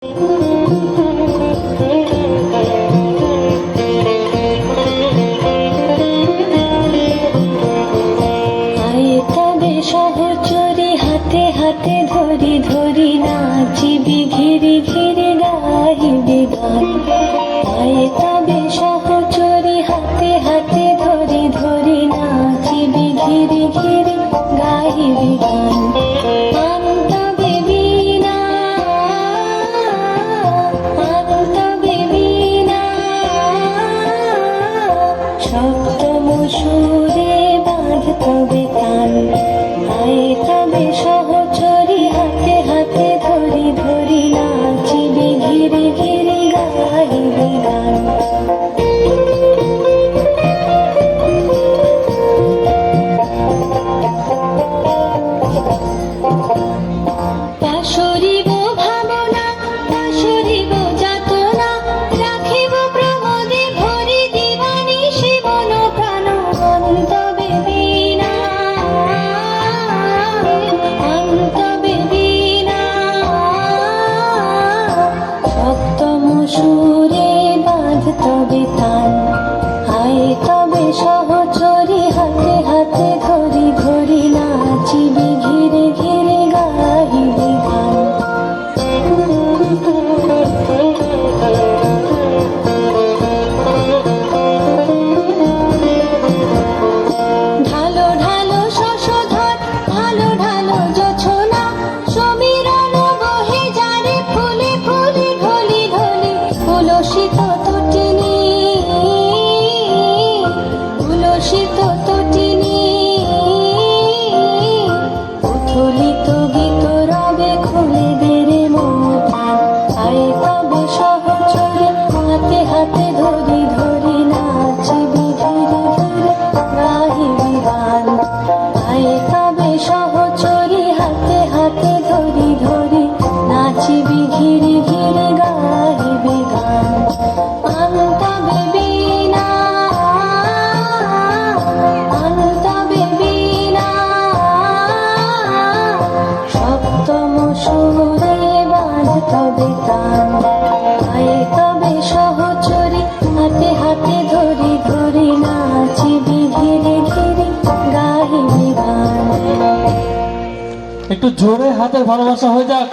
সহচরি হাতে হাতে ধরি ধরি নাচিবি ঘিরি ঘিরি গাহিবি গান। আয়ে তবে সহচরি হাতে হাতে ধরি ধরি নাচিবি ঘিরি ঘিরি গাহিবি গান। আনতবে বীণা আনতবে বীণা সপ্তম সুরে বাঁধতবে তান। আয়ে তবে সহচরি হাতে হাতে ধরি ধরি নাচিবি ঘিরি ঘিরি গাহিবি গান। পাশরিব ভাবনা পাশরিব যাতনা রাখিব প্রমোদে ভরি দিবানি শিবন প্রাণ। অন্তবে বীণা অন্তবে বীণা সপ্তম সুরে বাঁধতবে তান। আয়ে তবে সহচরি হাতে হাতে ধরি ধরি নাচিবি ঘিরে ঘিরে গাহিবি গান। ঢালো ঢালো শশধর ঢালো ঢালো জোছনা সমীরণ বহে যারে ফুলে ফুলে ঢলি ঢলি। তুলসিত তটিনী তুলসিত তটিনী উথলিত গীত রবে খুলে দেরে মমতান। আয়ে তবে সহচরি হাতে হাতে ধরি ধরি নাচিবি ধীরে ধীরে গাহিবি গান। আয়ে তবে সহচরি হাতে হাতে ধরি ধরি নাচিবি ঘিরে ঘিরে গাহিবি গান। আনতবে বীণা আনতবে বীণা সপ্তম সুরে বাঁধতবে তান। আয়ে তবে সহচরি হাতে হাতে ধরি ধরি নাচিবি ঘিরে ঘিরে গাহিবি গান। একটু জোরে হাতের ভালোবাসা হয়ে যাক।